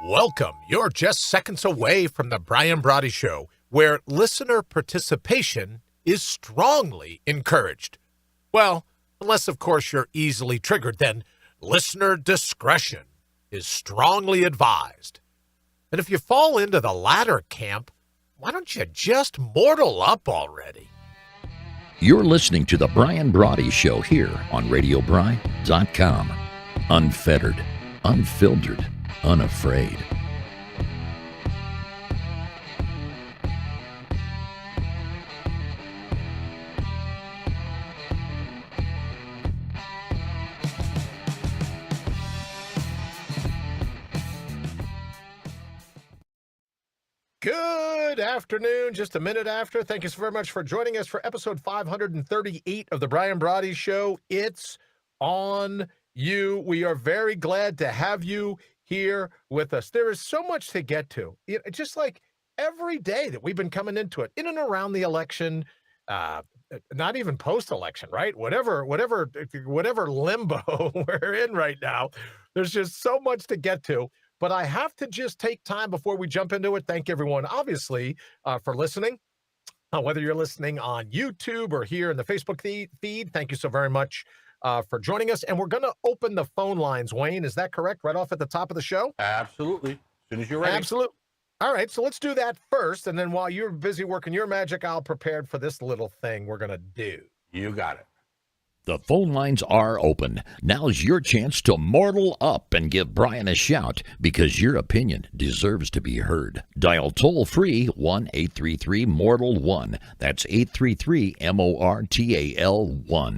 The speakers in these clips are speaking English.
Welcome. You're just seconds away from the Brian Brawdy Show, where listener participation is strongly encouraged. Well, unless, of course, you're easily triggered, then listener discretion is strongly advised. And if you fall into the latter camp, why don't you just mortal up already? You're listening to the Brian Brawdy Show here on RadioBri.com. Unfettered, unfiltered, unafraid. Good afternoon, just a minute after. Thank you so very much for joining us for episode 538 of the Brian Brawdy Show. It's on you. We are very glad to have you here with us. There is so much to get to. Just like every day that we've been coming into it, in and around the election, not even post-election, right? Whatever limbo we're in right now, there's just so much to get to. But I have to just take time before we jump into it. Thank everyone, obviously, for listening. Whether you're listening on YouTube or here in the Facebook feed, thank you so very much for joining us. And we're going to open the phone lines, Wayne. Is that correct? Right off at the top of the show? Absolutely. As soon as you're ready. Absolutely. All right, so let's do that first. And then while you're busy working your magic, I'll prepare for this little thing we're going to do. You got it. The phone lines are open. Now's your chance to mortal up and give Brian a shout because your opinion deserves to be heard. Dial toll-free 1-833-MORTAL-1. That's 833-MORTAL-1.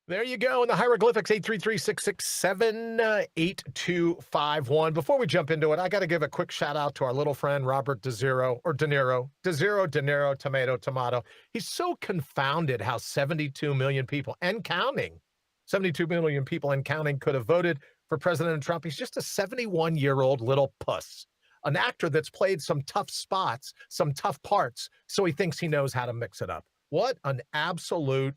There you go. In the hieroglyphics, 833-667-8251. Before we jump into it, I got to give a quick shout out to our little friend, Robert De Niro, tomato. He's so confounded how 72 million people and counting, 72 million people and counting could have voted for President Trump. He's just a 71-year-old little puss, an actor that's played some tough spots, some tough parts, so he thinks he knows how to mix it up. What an absolute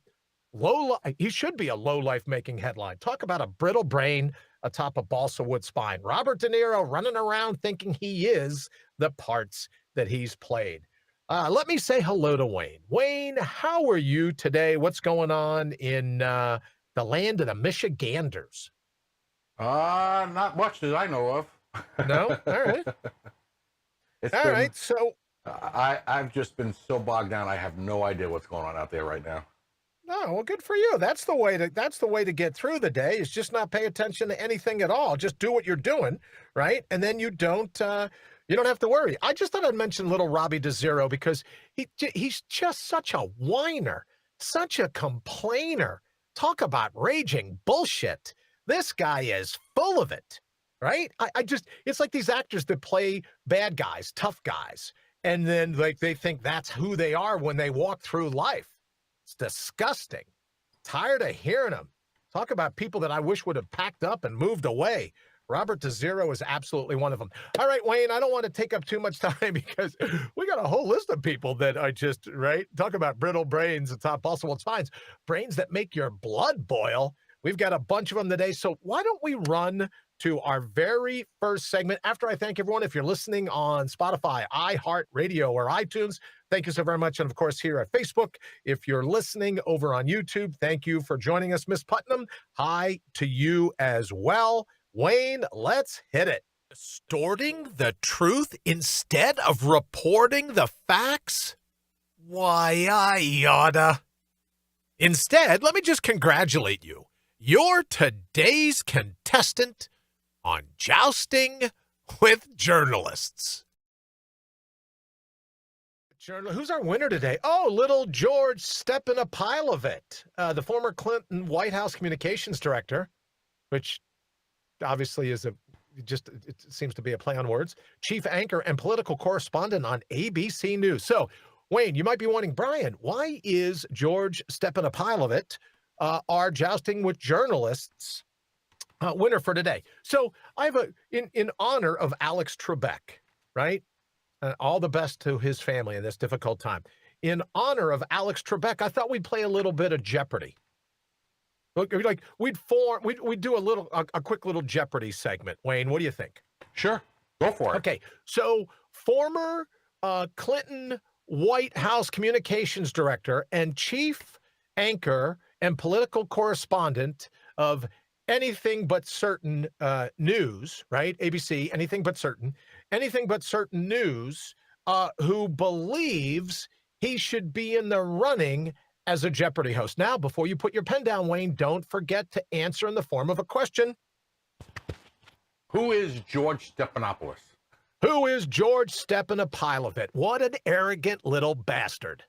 he should be a low life making headline. Talk about a brittle brain atop a balsa wood spine. Robert De Niro running around thinking he is the parts that he's played. Let me say hello to Wayne. Wayne, how are you today? What's going on in the land of the Michiganders? Not much that I know of. No? All right. All right. So I've just been so bogged down. I have no idea what's going on out there right now. Oh, well, good for you. That's the way to get through the day, is just not pay attention to anything at all. Just do what you're doing, right? And then you don't have to worry. I just thought I'd mention little Robbie DeZero because he's just such a whiner, such a complainer. Talk about raging bullshit. This guy is full of it, right? It's like these actors that play bad guys, tough guys, and then like they think that's who they are when they walk through life. It's disgusting. Tired of hearing him. Talk about people that I wish would have packed up and moved away. Robert DeZero is absolutely one of them. All right, Wayne, I don't want to take up too much time because we got a whole list of people that I just, right? Talk about brittle brains atop possible spines. Brains that make your blood boil. We've got a bunch of them today. So why don't we run to our very first segment after I thank everyone. If you're listening on Spotify, iHeartRadio, or iTunes, thank you so very much. And of course, here at Facebook, if you're listening over on YouTube, thank you for joining us. Miss Putnam, hi to you as well. Wayne, let's hit it. Distorting the truth instead of reporting the facts? Why, I oughta. Instead, let me just congratulate you. You're today's contestant on Jousting with Journalists. Who's our winner today? Oh, little George Stepanopilovit, the former Clinton White House communications director, which obviously is it seems to be a play on words, chief anchor and political correspondent on ABC News. So, Wayne, you might be wondering, Brian, why is George Stepanopilovit our Jousting with Journalists winner for today? So I have in honor of Alex Trebek, right? All the best to his family in this difficult time. In honor of Alex Trebek, I thought we'd play a little bit of Jeopardy. Like we'd do a quick little Jeopardy segment. Wayne, what do you think? Sure. Go for it. Okay, so former Clinton White House communications director and chief anchor and political correspondent of Anything But Certain News, right? ABC, Anything But Certain News, who believes he should be in the running as a Jeopardy host. Now, before you put your pen down, Wayne, don't forget to answer in the form of a question. Who is George Stephanopoulos? Who is George Stephanopoulos? What an arrogant little bastard.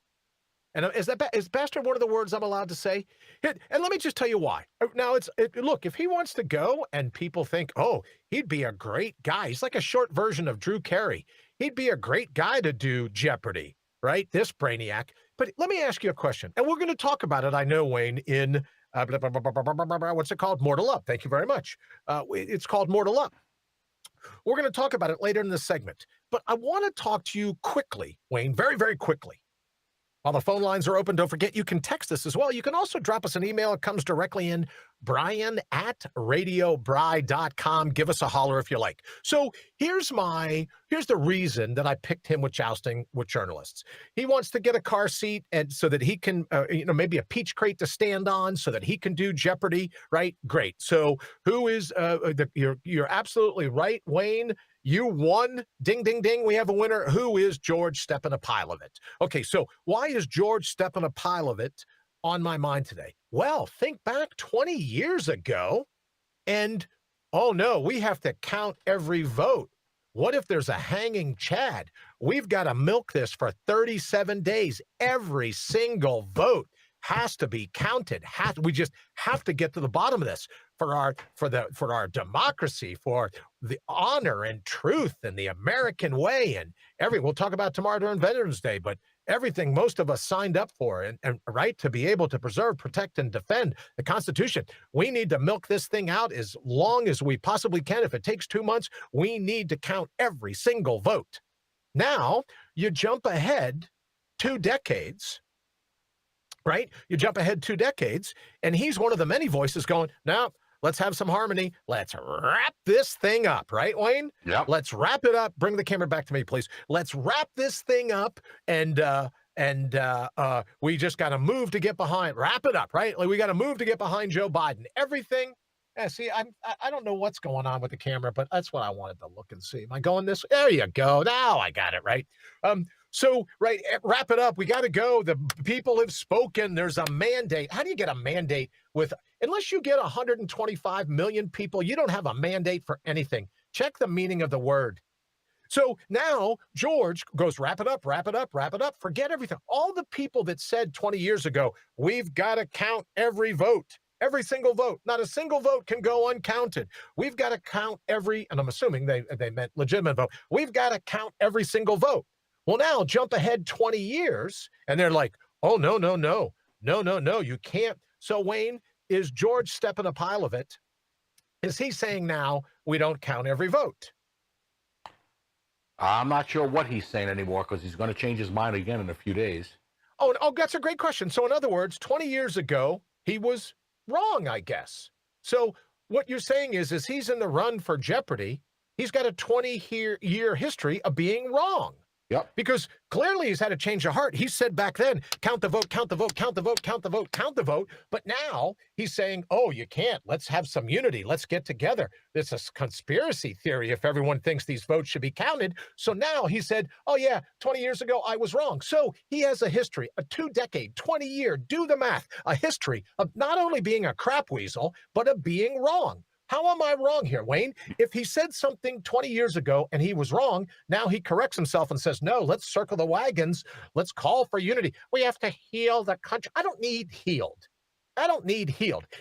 And is bastard one of the words I'm allowed to say? And let me just tell you why. Now, look, if he wants to go and people think, oh, he'd be a great guy. He's like a short version of Drew Carey. He'd be a great guy to do Jeopardy, right? This brainiac. But let me ask you a question. And we're going to talk about it, I know, Wayne, in what's it called? Mortal Up. Thank you very much. It's called Mortal Up. We're going to talk about it later in this segment. But I want to talk to you quickly, Wayne, very, very quickly. While the phone lines are open, don't forget you can text us as well. You can also drop us an email. It comes directly in, brian@radiobri.com. Give us a holler if you like. So here's the reason that I picked him with Jousting with Journalists. He wants to get a car seat and so that he can, maybe a peach crate to stand on so that he can do Jeopardy, right? Great. So who is, you're absolutely right, Wayne. You won. Ding, ding, ding. We have a winner. Who is George Stephanopoulos? Okay, so why is George Stephanopoulos on my mind today? Well, think back 20 years ago, and oh no, we have to count every vote. What if there's a hanging Chad? We've got to milk this for 37 days. Every single vote has to be counted. We just have to get to the bottom of this for our democracy, for the honor and truth and the American way, and we'll talk about tomorrow during Veterans Day, but everything most of us signed up for and right to be able to preserve, protect, and defend the Constitution. We need to milk this thing out as long as we possibly can. If it takes 2 months, we need to count every single vote. Now, you jump ahead 2 decades, right? You jump ahead 2 decades, and he's one of the many voices going, no, let's have some harmony. Let's wrap this thing up, right, Wayne? Yeah. Let's wrap it up. Bring the camera back to me, please. Let's wrap this thing up, and we just got to move to get behind. Wrap it up, right? Like we got to move to get behind Joe Biden. Everything. Yeah, see, I don't know what's going on with the camera, but that's what I wanted to look and see. Am I going this? There you go. Now I got it right. So, right, wrap it up. We got to go. The people have spoken. There's a mandate. How do you get a mandate unless you get 125 million people, you don't have a mandate for anything. Check the meaning of the word. So now George goes, wrap it up, wrap it up, wrap it up. Forget everything. All the people that said 20 years ago, we've got to count every vote. Every single vote. Not a single vote can go uncounted. We've got to count and I'm assuming they meant legitimate vote. We've got to count every single vote. Well, now jump ahead 20 years, and they're like, oh, no, you can't. So, Wayne, is George Stephanopoulos, is he saying now we don't count every vote? I'm not sure what he's saying anymore because he's going to change his mind again in a few days. Oh, that's a great question. So, in other words, 20 years ago, he was wrong, I guess. So, what you're saying is he's in the run for Jeopardy. He's got a 20-year history of being wrong. Yep. Because clearly he's had a change of heart. He said back then, count the vote, count the vote, count the vote, count the vote, count the vote. But now he's saying, oh, you can't. Let's have some unity. Let's get together. It's a conspiracy theory if everyone thinks these votes should be counted. So now he said, oh, yeah, 20 years ago, I was wrong. So he has a history, a 2-decade, 20-year, do the math, a history of not only being a crap weasel, but of being wrong. How am I wrong here, Wayne? If he said something 20 years ago and he was wrong, now he corrects himself and says, no, let's circle the wagons. Let's call for unity. We have to heal the country. I don't need healed.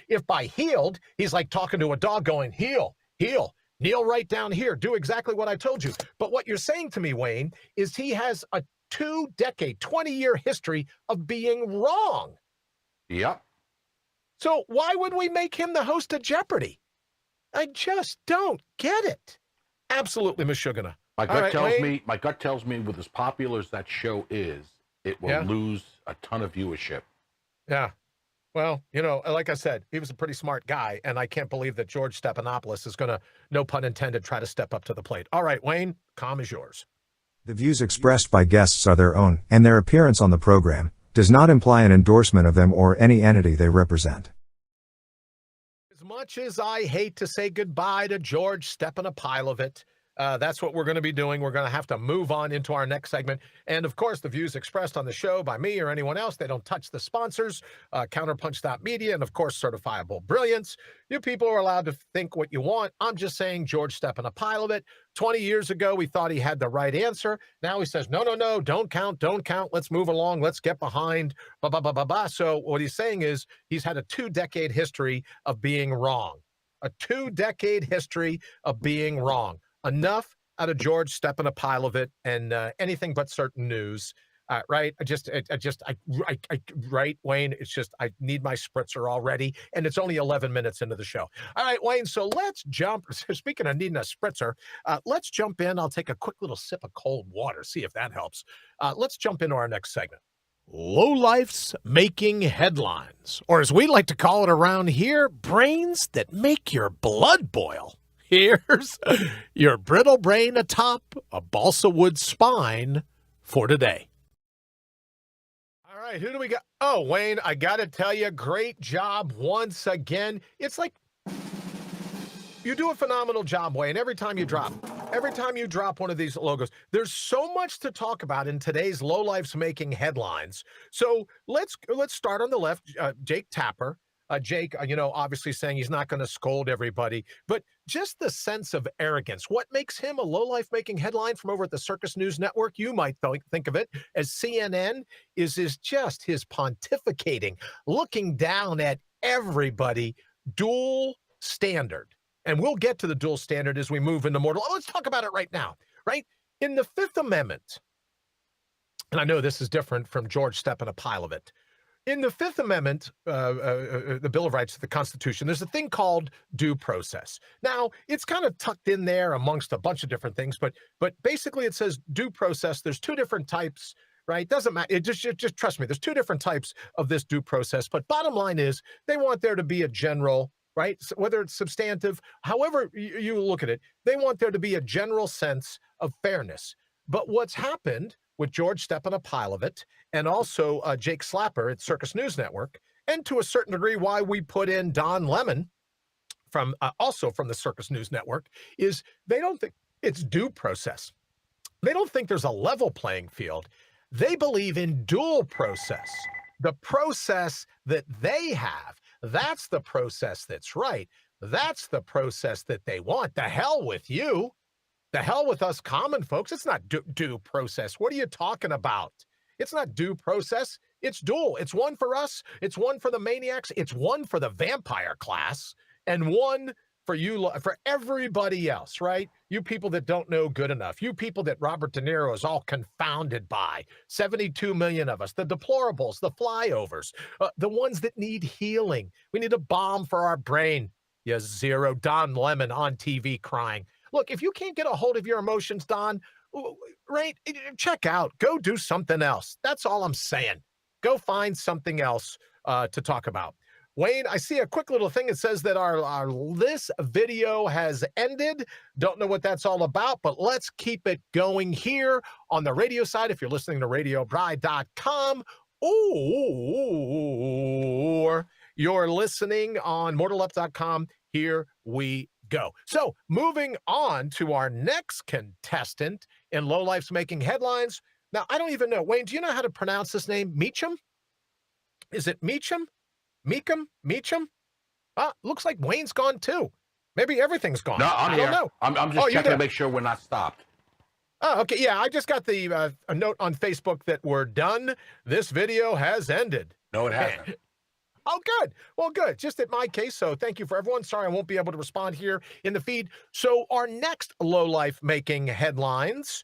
If by healed, he's like talking to a dog going, heal, kneel right down here. Do exactly what I told you. But what you're saying to me, Wayne, is he has a 2-decade, 20-year history of being wrong. Yep. So why would we make him the host of Jeopardy? I just don't get it. Absolutely, Ms. Shugana. My gut tells me with as popular as that show is, it will lose a ton of viewership. Yeah. Well, like I said, he was a pretty smart guy, and I can't believe that George Stephanopoulos is going to, no pun intended, try to step up to the plate. All right, Wayne, calm is yours. The views expressed by guests are their own, and their appearance on the program does not imply an endorsement of them or any entity they represent. As much as I hate to say goodbye to George Stephanopoulos, that's what we're going to be doing. We're going to have to move on into our next segment. And of course, the views expressed on the show by me or anyone else, they don't touch the sponsors, Counterpunch.media, and of course, Certifiable Brilliance. You people are allowed to think what you want. I'm just saying George Stephanopoulos, 20 years ago, we thought he had the right answer. Now he says, no, don't count. Let's move along. Let's get behind. So what he's saying is he's had a 2-decade history of being wrong. A 2-decade history of being wrong. Enough out of George Stephanopoulos and anything but certain news, right? Right, Wayne, it's just, I need my spritzer already, and it's only 11 minutes into the show. All right, Wayne, so let's jump. Speaking of needing a spritzer, let's jump in. I'll take a quick little sip of cold water, see if that helps. Let's jump into our next segment. Lowlifes making headlines, or as we like to call it around here, brains that make your blood boil. Here's your brittle brain atop a balsa wood spine for today. All right, who do we got? Oh, Wayne, I got to tell you, great job once again. It's like you do a phenomenal job, Wayne, every time you drop one of these logos. There's so much to talk about in today's Lowlifes making headlines. So let's start on the left. Jake Tapper. Jake, obviously saying he's not going to scold everybody, but just the sense of arrogance. What makes him a lowlife making headline from over at the Circus News Network? You might think of it as CNN is just his pontificating, looking down at everybody, dual standard. And we'll get to the dual standard as we move into mortal. Let's talk about it right now, right? In the Fifth Amendment, and I know this is different from George Stephanopoulos. In the Fifth Amendment, the Bill of Rights of the Constitution, there's a thing called due process. Now, it's kind of tucked in there amongst a bunch of different things, but basically it says due process. There's 2 different types, right? Doesn't matter. It just trust me. There's 2 different types of this due process. But bottom line is they want there to be a general, right? So whether it's substantive, however you look at it, they want there to be a general sense of fairness. But what's happened with George Stephanopoulos and also Jake Slapper at Circus News Network, and to a certain degree why we put in Don Lemon from also from the Circus News Network, is they don't think it's due process. They don't think there's a level playing field. They believe in dual process. The process that they have, that's the process that's right. That's the process that they want. The hell with you. The hell with us common folks. It's not due process. What are you talking about? It's not due process. It's dual. It's one for us. It's one for the maniacs. It's one for the vampire class, and one for you, for everybody else, right? You people that don't know good enough. You people that Robert De Niro is all confounded by. 72 million of us. The deplorables, the flyovers, the ones that need healing. We need a balm for our brain. You zero. Don Lemon on TV crying. Look, if you can't get a hold of your emotions, Don, right, check out. Go do something else. That's all I'm saying. Go find something else to talk about. Wayne, I see a quick little thing that says that this video has ended. Don't know what that's all about, but let's keep it going here on the radio side. If you're listening to RadioBride.com, or you're listening on MortalUp.com, here we go. So moving on to our next contestant in Lowlifes making headlines. Now, I don't even know. Wayne, do you know how to pronounce this name? Meacham? Is it Meacham? Meacham? Looks like Wayne's gone too. Maybe everything's gone. No, I'm I here. don't know. I'm just checking to make sure we're not stopped. Oh, okay. Yeah, I just got the a note on Facebook that we're done. This video has ended. No, it hasn't. Oh, good. Well, good. Just at my case. So thank you for everyone. Sorry, I won't be able to respond here in the feed. So our next lowlife making headlines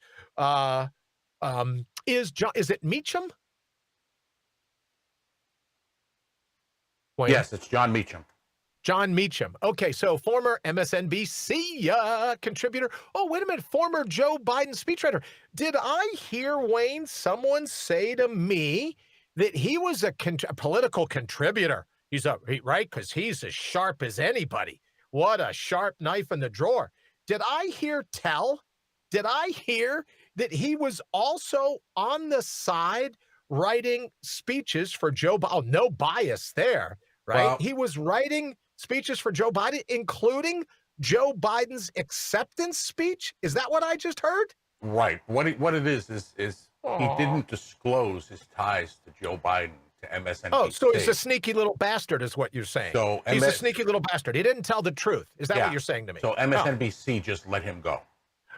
is it Meacham? Wayne? Yes, it's John Meacham. John Meacham. Okay, so former MSNBC contributor. Oh, wait a minute. Former Joe Biden speechwriter. Did I hear, Wayne, someone say to me that he was a political contributor? Right? Because he's as sharp as anybody. What a sharp knife in the drawer. Did I hear that he was also on the side writing speeches for Joe Biden? Oh, no bias there, right? Well, He was writing speeches for Joe Biden, including Joe Biden's acceptance speech. Is that what I just heard? right. What it is he Aw. didn't disclose his ties to Joe Biden to MSNBC. Oh, so he's a sneaky little bastard is what you're saying. So He's a sneaky little bastard. He didn't tell the truth. Is that Yeah. what you're saying to me? So MSNBC just let him go.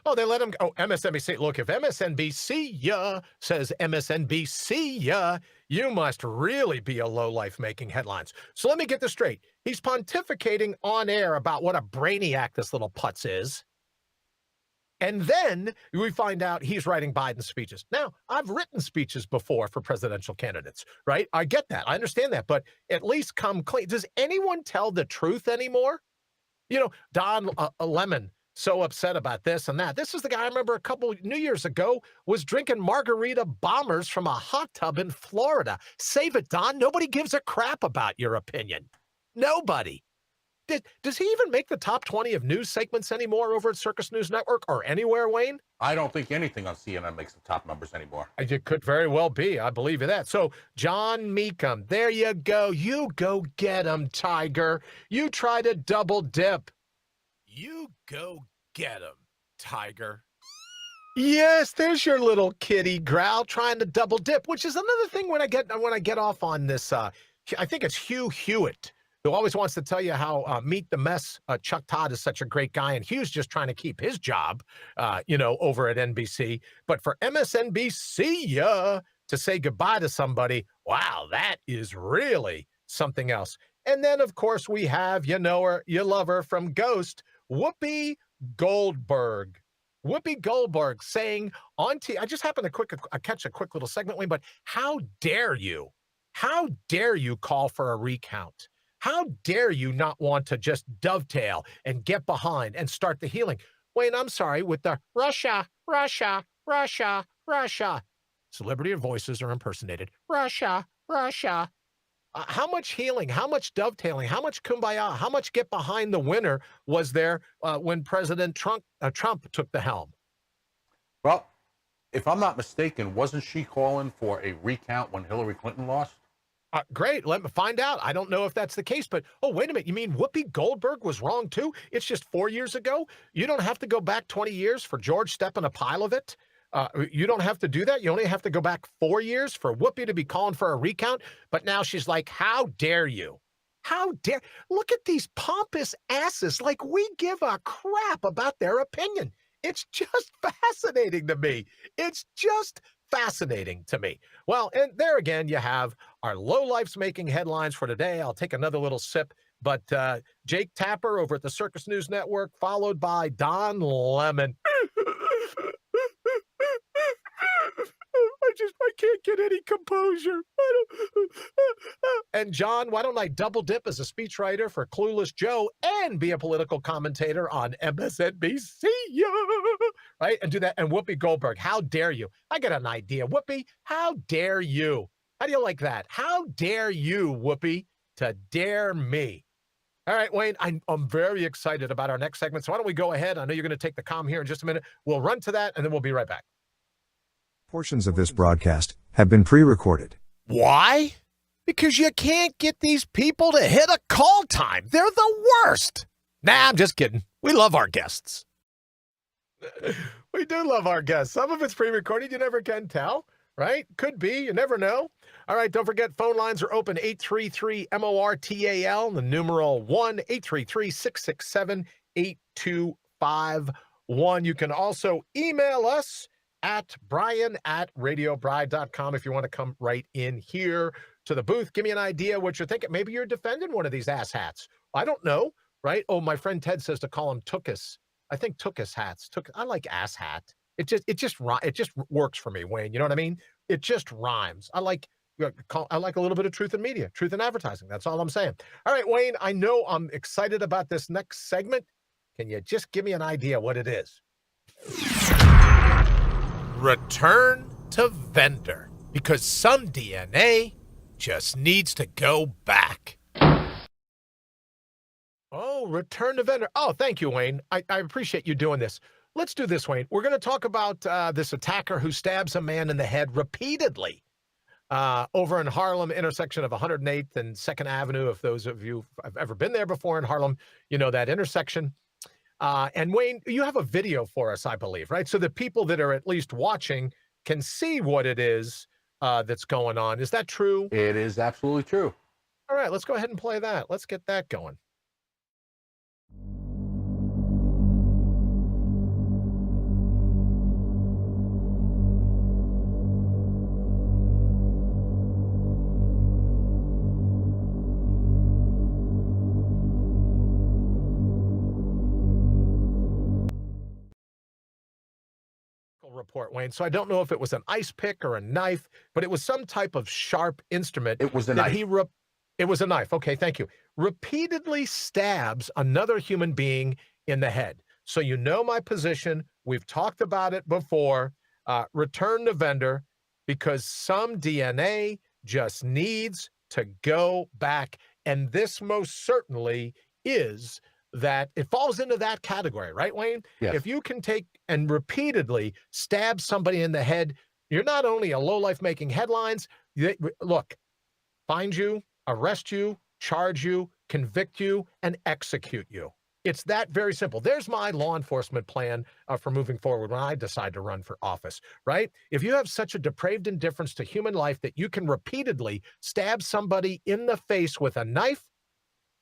Oh, they let him go. Oh, MSNBC. Look, if MSNBC says MSNBC, you must really be a lowlife making headlines. So let me get this straight. He's pontificating on air about what a brainiac this little putz is. And then we find out he's writing Biden speeches. Now, I've written speeches before for presidential candidates, right? I get that. I understand that. But at least come clean. Does anyone tell the truth anymore? You know, Don Lemon, so upset about this and that. This is the guy I remember a couple New Years ago was drinking margarita bombers from a hot tub in Florida. Save it, Don. Nobody gives a crap about your opinion. Nobody. Does he even make the top 20 of news segments anymore over at Circus News Network or anywhere, Wayne? I don't think anything on CNN makes the top numbers anymore. It could very well be. I believe you that. So, John Meekum, there you go. You go get him, Tiger. You try to double dip. You go get him, Tiger. Yes, there's your little kitty growl trying to double dip, which is another thing when I get off on this. I think it's Hugh Hewitt, who always wants to tell you how Meet the Mess Chuck Todd is such a great guy, and Hugh's just trying to keep his job, over at NBC. But for MSNBC to say goodbye to somebody, wow, that is really something else. And then, of course, we have, you know her, you love her, from Ghost, Whoopi Goldberg. Whoopi Goldberg saying on TV, I just happened to catch a quick little segment, Wayne, but how dare you? How dare you call for a recount? How dare you not want to just dovetail and get behind and start the healing? Wayne, I'm sorry, with the Russia. Celebrity voices are impersonated. Russia. How much healing, how much dovetailing, how much kumbaya, how much get behind the winner was there when President Trump took the helm? Well, if I'm not mistaken, wasn't she calling for a recount when Hillary Clinton lost? Great. Let me find out. I don't know if that's the case, but wait a minute. You mean Whoopi Goldberg was wrong too? It's just 4 years ago. You don't have to go back 20 years for George Stephanopoulos. You don't have to do that. You only have to go back 4 years for Whoopi to be calling for a recount. But now she's like, how dare you? How dare? Look at these pompous asses. Like we give a crap about their opinion. It's just fascinating to me. It's just fascinating to me. Well, and there again, you have our lowlifes making headlines for today. I'll take another little sip, but Jake Tapper over at the Circus News Network, followed by Don Lemon. I can't get any composure. And John, why don't I double dip as a speechwriter for Clueless Joe and be a political commentator on MSNBC? Right? And do that. And Whoopi Goldberg, how dare you? I got an idea. Whoopi, how dare you? How do you like that? How dare you, Whoopi, to dare me? All right, Wayne, I'm very excited about our next segment. So why don't we go ahead? I know you're going to take the comm here in just a minute. We'll run to that, and then we'll be right back. Portions of this broadcast have been pre-recorded. Why? Because you can't get these people to hit a call time. They're the worst. Nah, I'm just kidding. We love our guests. We do love our guests. Some of it's pre-recorded. You never can tell, right? Could be. You never know. All right, don't forget, phone lines are open, 833-MORTAL, the numeral 1-833-667-8251. You can also email us at brian@radiobride.com if you want to come right in here to the booth. Give me an idea what you're thinking. Maybe you're defending one of these asshats. I don't know, right? Oh, my friend Ted says to call them Tookus. I think Tookus hats. I like ass hat. It just works for me, Wayne. You know what I mean? It just rhymes. I like a little bit of truth in media, truth in advertising. That's all I'm saying. All right, Wayne, I know I'm excited about this next segment. Can you just give me an idea what it is? Return to vendor, because some DNA just needs to go back. Oh, return to vendor. Oh, thank you, Wayne. I appreciate you doing this. Let's do this, Wayne. We're going to talk about this attacker who stabs a man in the head repeatedly over in Harlem, intersection of 108th and 2nd Avenue. If those of you have ever been there before in Harlem, you know that intersection. And Wayne, you have a video for us, I believe, right? So the people that are at least watching can see what it is that's going on. Is that true? It is absolutely true. All right, let's go ahead and play that. Let's get that going. Report, Wayne. So I don't know if it was an ice pick or a knife, but it was some type of sharp instrument. It was a that knife. It was a knife. Okay, thank you. Repeatedly stabs another human being in the head. So you know my position. We've talked about it before. Return to vendor, because some DNA just needs to go back. And this most certainly is that. It falls into that category, right, Wayne? Yes. If you can take and repeatedly stab somebody in the head, you're not only a lowlife making headlines. Look, find you, arrest you, charge you, convict you, and execute you. It's that very simple. There's my law enforcement plan for moving forward when I decide to run for office, right? If you have such a depraved indifference to human life that you can repeatedly stab somebody in the face with a knife,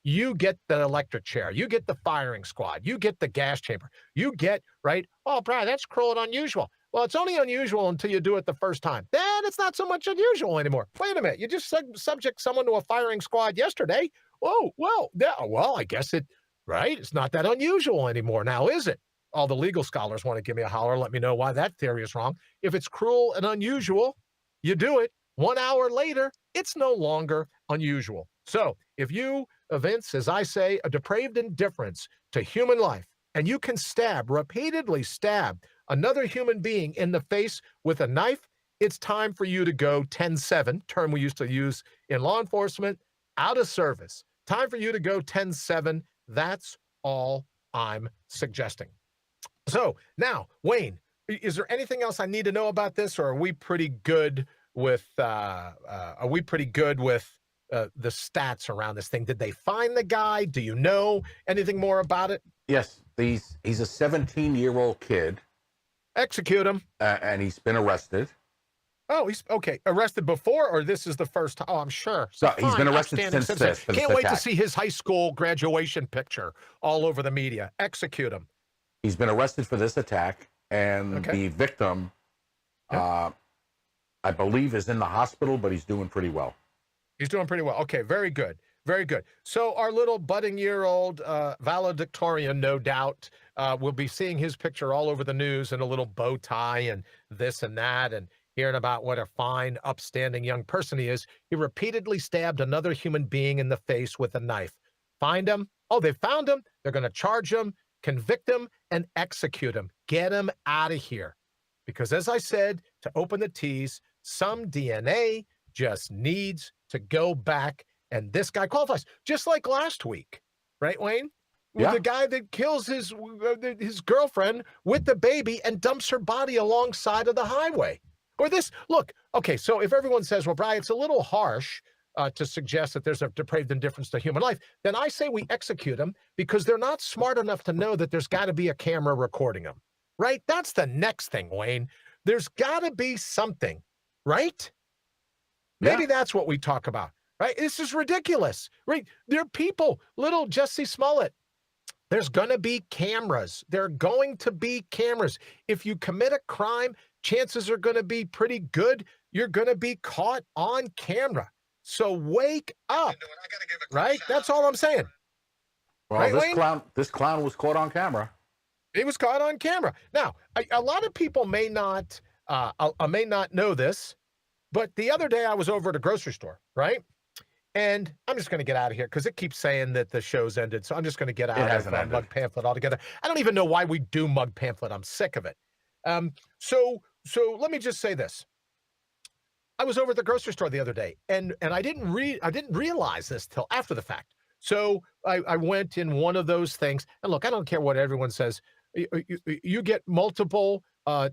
you get the electric chair, you get the firing squad, you get the gas chamber, you get, right? Oh, Brad, that's cruel and unusual. Well, it's only unusual until you do it the first time. Then it's not so much unusual anymore. Wait a minute, you just subject someone to a firing squad yesterday. Oh, well, I guess right? It's not that unusual anymore now, is it? All the legal scholars want to give me a holler, let me know why that theory is wrong. If it's cruel and unusual, you do it. 1 hour later, it's no longer unusual. So if you evince, as I say, a depraved indifference to human life, and you can repeatedly stab another human being in the face with a knife, it's time for you to go 10-7, term we used to use in law enforcement, out of service. Time for you to go 10-7. That's all I'm suggesting. So now, Wayne, is there anything else I need to know about this, or are we pretty good with the stats around this thing? Did they find the guy? Do you know anything more about it? Yes, he's a 17-year-old kid. Execute him. And he's been arrested. Oh, he's okay. Arrested before, or this is the first time? Oh, I'm sure. So he's been arrested since this. Can't wait to see his high school graduation picture all over the media. Execute him. He's been arrested for this attack, and the victim, I believe, is in the hospital, but he's doing pretty well. He's doing pretty well. Okay, very good. Very good. So our little budding year-old valedictorian, no doubt, will be seeing his picture all over the news in a little bow tie and this and that, and hearing about what a fine, upstanding young person he is. He repeatedly stabbed another human being in the face with a knife. Find him. Oh, they found him. They're going to charge him, convict him, and execute him. Get him out of here. Because as I said, to open the tease, some DNA just needs to go back, and this guy qualifies. Just like last week, right, Wayne? With the guy that kills his girlfriend with the baby and dumps her body alongside of the highway. Or this, look, okay, so if everyone says, well, Brian, it's a little harsh to suggest that there's a depraved indifference to human life, then I say we execute them because they're not smart enough to know that there's got to be a camera recording them, right? That's the next thing, Wayne. There's got to be something, right? Maybe that's what we talk about, right? This is ridiculous, right? There are people, little Jesse Smollett. There's going to be cameras. There are going to be cameras. If you commit a crime, chances are going to be pretty good. You're going to be caught on camera. So wake up, right? That's all I'm saying. Well, right, this clown was caught on camera. He was caught on camera. Now, a lot of people may not know this, but the other day I was over at a grocery store, right? And I'm just going to get out of here because it keeps saying that the show's ended. So I'm just going to get out of Mug Pamphlet altogether. I don't even know why we do Mug Pamphlet. I'm sick of it. So let me just say this. I was over at the grocery store the other day, and I didn't realize this till after the fact. So I went in one of those things. And look, I don't care what everyone says. You get multiple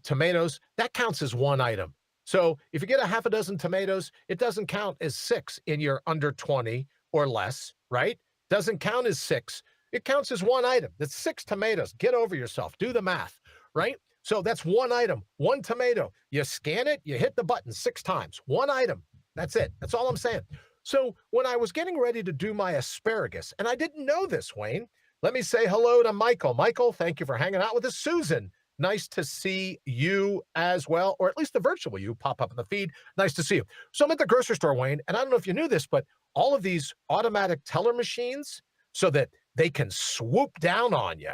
tomatoes, that counts as one item. So if you get a half a dozen tomatoes, it doesn't count as 6 in your under 20 or less, right? Doesn't count as 6. It counts as one item. That's 6 tomatoes. Get over yourself. Do the math, right? So that's one item, one tomato. You scan it, you hit the button 6 times. One item. That's it. That's all I'm saying. So when I was getting ready to do my asparagus, and I didn't know this, Wayne, let me say hello to Michael. Michael, thank you for hanging out with us. Susan, nice to see you as well, or at least the virtual you pop up in the feed. Nice to see you. So I'm at the grocery store, Wayne, and I don't know if you knew this, but all of these automatic teller machines so that they can swoop down on you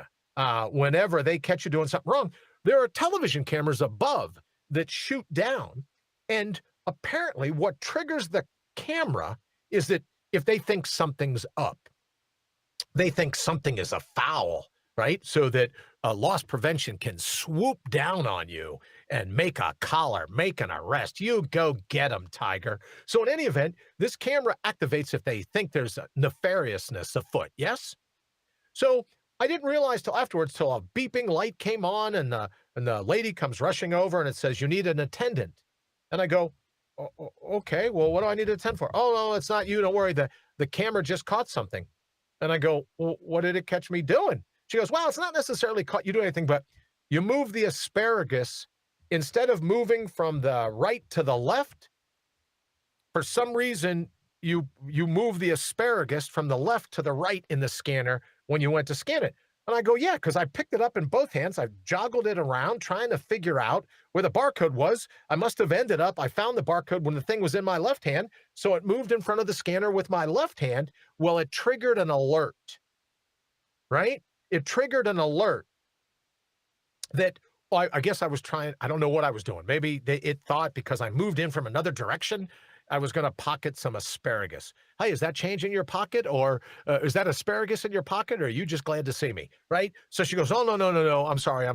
whenever they catch you doing something wrong. There are television cameras above that shoot down, and apparently what triggers the camera is that if they think something's up, they think something is a foul, right? So that loss prevention can swoop down on you and make a collar, make an arrest. You go get them, Tiger. So in any event, this camera activates if they think there's a nefariousness afoot, yes? So I didn't realize till afterwards, till a beeping light came on and the lady comes rushing over and it says, you need an attendant. And I go, okay, well, what do I need to attend for? Oh, no, it's not you. Don't worry. The camera just caught something. And I go, well, what did it catch me doing? She goes, well, it's not necessarily caught you doing anything, but you move the asparagus instead of moving from the right to the left. For some reason, you move the asparagus from the left to the right in the scanner when you went to scan it. And I go, yeah, because I picked it up in both hands. I joggled it around trying to figure out where the barcode was. I must have ended up, I found the barcode when the thing was in my left hand. So it moved in front of the scanner with my left hand. Well, it triggered an alert, right? It triggered an alert that, well, I guess I was trying, I don't know what I was doing. Maybe it thought because I moved in from another direction, I was going to pocket some asparagus. Hey, is that change in your pocket? Or is that asparagus in your pocket? Or are you just glad to see me? Right? So she goes, oh, no. I'm sorry.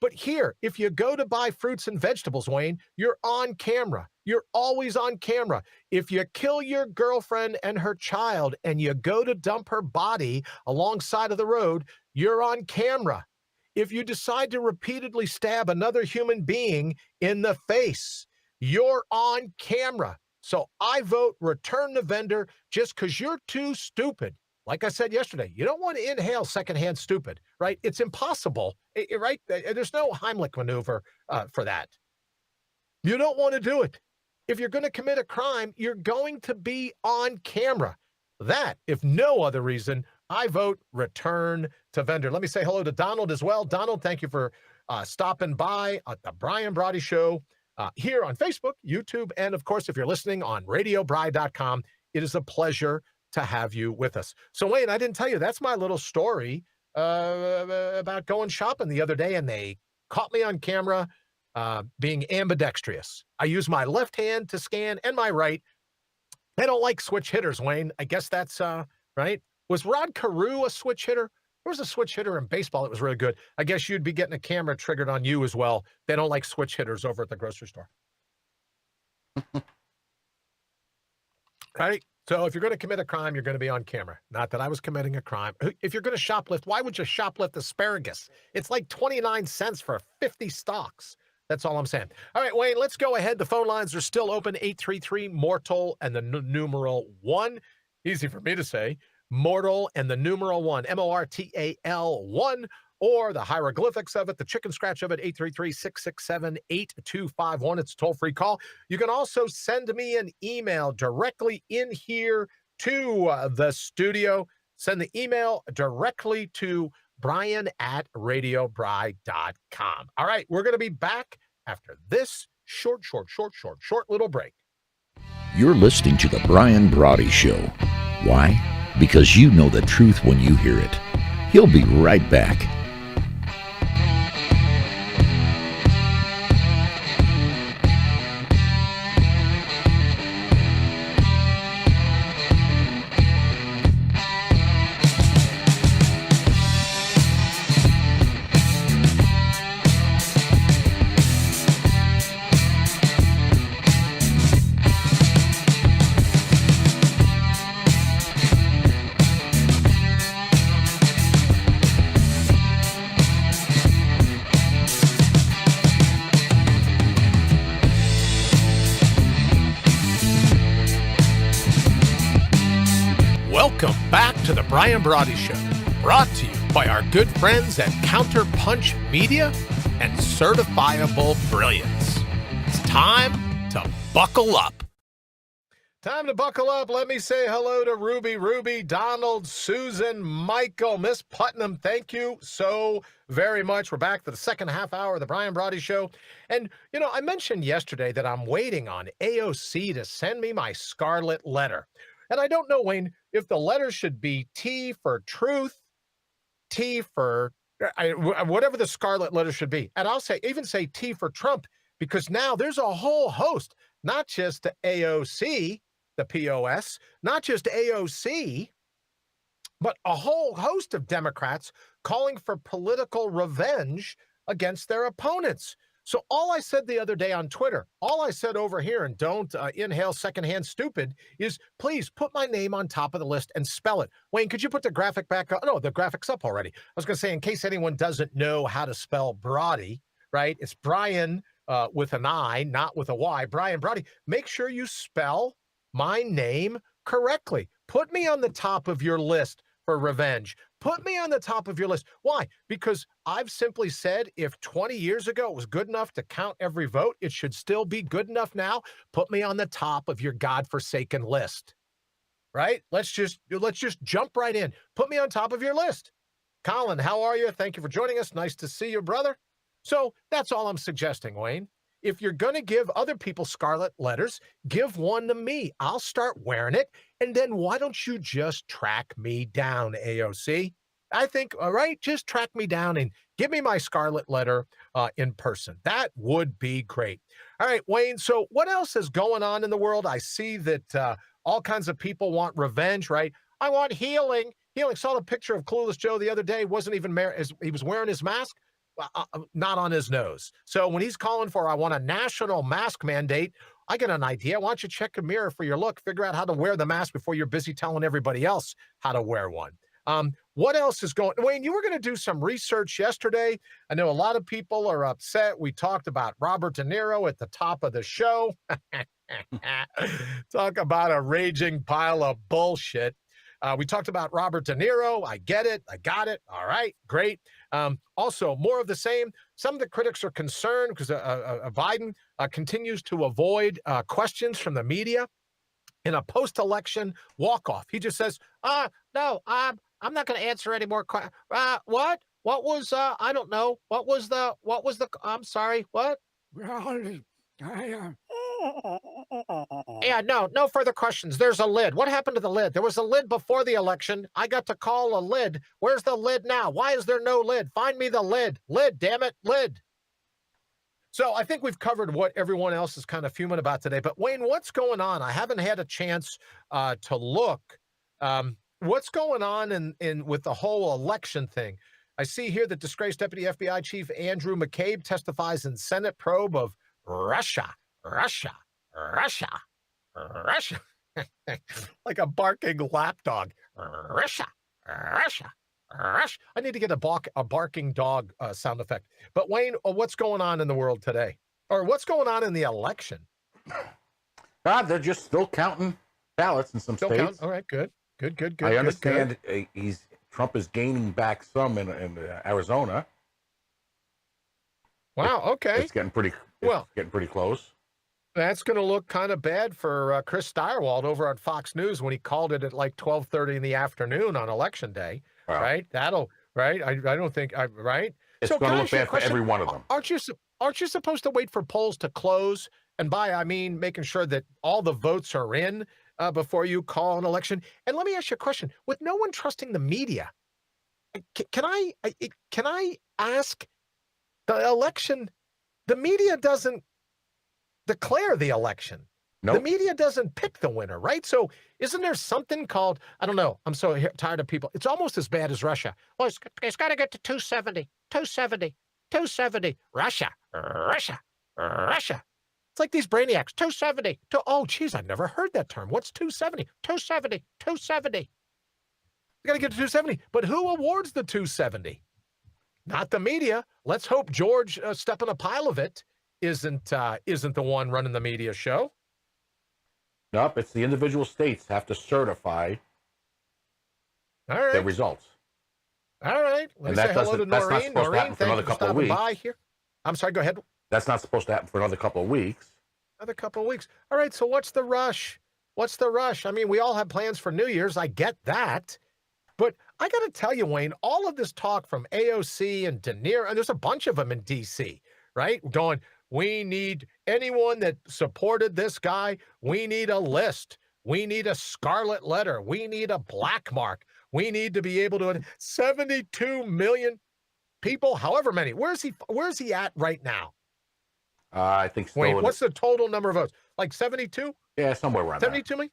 But here, if you go to buy fruits and vegetables, Wayne, you're on camera. You're always on camera. If you kill your girlfriend and her child and you go to dump her body alongside of the road, you're on camera. If you decide to repeatedly stab another human being in the face, you're on camera. So I vote return the vendor just because you're too stupid. Like I said yesterday, you don't want to inhale secondhand stupid, right? It's impossible, right? There's no Heimlich maneuver for that. You don't want to do it. If you're going to commit a crime, you're going to be on camera. That, if no other reason, I vote return to vendor. Let me say hello to Donald as well. Donald, thank you for stopping by at the Brian Brawdy Show. Here on Facebook, YouTube, and of course, if you're listening on radiobri.com, it is a pleasure to have you with us. So, Wayne, I didn't tell you, that's my little story about going shopping the other day, and they caught me on camera being ambidextrous. I use my left hand to scan and my right. I don't like switch hitters, Wayne. I guess that's right. Was Rod Carew a switch hitter? There was a switch hitter in baseball that was really good. I guess you'd be getting a camera triggered on you as well. They don't like switch hitters over at the grocery store. Right? So if you're going to commit a crime, you're going to be on camera. Not that I was committing a crime. If you're going to shoplift, why would you shoplift asparagus? It's like 29 cents for 50 stalks. That's all I'm saying. All right, Wayne, let's go ahead. The phone lines are still open, 833-MORTAL and the numeral 1. Easy for me to say. Mortal and the numeral 1, MORTAL 1, or the hieroglyphics of it, the chicken scratch of it, 833-667-8251. It's a toll-free call. You can also send me an email directly in here to the studio. Send the email directly to brian@radiobri.com. All right, we're going to be back after this short little break. You're listening to The Brian Brawdy Show. Why? Because you know the truth when you hear it. He'll be right back. Brian Brawdy Show, brought to you by our good friends at Counterpunch Media and Certifiable Brilliance. It's time to buckle up. Time to buckle up. Let me say hello to Ruby, Donald, Susan, Michael, Miss Putnam. Thank you so very much. We're back for the second half hour of the Brian Brawdy Show. And, you know, I mentioned yesterday that I'm waiting on AOC to send me my scarlet letter. And I don't know, Wayne, if the letter should be T for truth, T for whatever the scarlet letter should be. And I'll even say T for Trump, because now there's a whole host, not just the AOC, the POS, not just AOC, but a whole host of Democrats calling for political revenge against their opponents. So all I said the other day on Twitter, all I said over here, and don't inhale secondhand stupid, is please put my name on top of the list and spell it. Wayne, could you put the graphic back up? No, the graphic's up already. I was going to say, in case anyone doesn't know how to spell Brawdy, right? It's Brian with an I, not with a Y. Brian Brawdy. Make sure you spell my name correctly. Put me on the top of your list for revenge. Put me on the top of your list. Why? Because I've simply said if 20 years ago it was good enough to count every vote, it should still be good enough now. Put me on the top of your godforsaken list. Right? Let's just jump right in. Put me on top of your list. Colin, how are you? Thank you for joining us. Nice to see you, brother. So that's all I'm suggesting, Wayne. If you're going to give other people scarlet letters, give one to me. I'll start wearing it. And then why don't you just track me down, AOC? I think, all right, just track me down and give me my scarlet letter in person. That would be great. All right, Wayne, so what else is going on in the world? I see that all kinds of people want revenge, right? I want healing. Healing. Saw a picture of Clueless Joe the other day. Wasn't even he was wearing his mask. Not on his nose. So when he's calling for, I want a national mask mandate, I get an idea. Why don't you check a mirror for your look, figure out how to wear the mask before you're busy telling everybody else how to wear one. What else is going? Wayne, you were going to do some research yesterday. I know a lot of people are upset. We talked about Robert De Niro at the top of the show. Talk about a raging pile of bullshit. We talked about Robert De Niro. I get it. I got it. All right. Great. Also, more of the same. Some of the critics are concerned because Biden continues to avoid questions from the media in a post-election walk-off. He just says, no, I'm not going to answer any more questions. What? What was, I don't know. What was the, I'm sorry, what? Yeah, no further questions. There's a lid. What happened to the lid? There was a lid before the election. I got to call a lid. Where's the lid now? Why is there no lid? Find me the lid. Lid, damn it, lid. So I think we've covered what everyone else is kind of fuming about today. But Wayne, what's going on? I haven't had a chance to look. What's going on in with the whole election thing? I see here that disgraced Deputy FBI Chief Andrew McCabe testifies in Senate probe of Russia. Like a barking lapdog. Russia. I need to get a barking dog sound effect. But Wayne, what's going on in the world today? Or what's going on in the election? They're just still counting ballots in some states. All right, good. I understand Trump is gaining back some in Arizona. Wow, okay. It's getting pretty close. That's going to look kind of bad for Chris Steyerwald over on Fox News when he called it at like 12:30 in the afternoon on Election Day, right? Right? I don't think, right? It's going to look bad for every one of them. Aren't you supposed to wait for polls to close? And by, I mean, making sure that all the votes are in before you call an election. And let me ask you a question. With no one trusting the media, can I ask, the election, the media doesn't declare the election. Nope. The media doesn't pick the winner, right? So isn't there something called, I don't know, I'm so tired of people. It's almost as bad as Russia. Well, it's got to get to 270. Russia. It's like these brainiacs, 270. Oh, geez, I've never heard that term. What's 270? 270. You got to get to 270. But who awards the 270? Not the media. Let's hope George Step in a Pile of It isn't the one running the media show. Nope, it's the individual states have to certify All right. their results. All right. Let me And say that hello to doesn't, that's not Noreen. supposed to Noreen, happen for thank another you for couple of stopping weeks. by here. I'm sorry, go ahead. That's not supposed to happen for another couple of weeks. Another couple of weeks. All right, so what's the rush? What's the rush? I mean, we all have plans for New Year's. I get that. But I got to tell you, Wayne, all of this talk from AOC and De Niro, and there's a bunch of them in D.C., right? Going, we need anyone that supported this guy. We need a list. We need a scarlet letter. We need a black mark. We need to be able to 72 million people, however many. Where's he at right now? I think still. Wait, what's the total number of votes? Like 72? Yeah, somewhere around 72 million?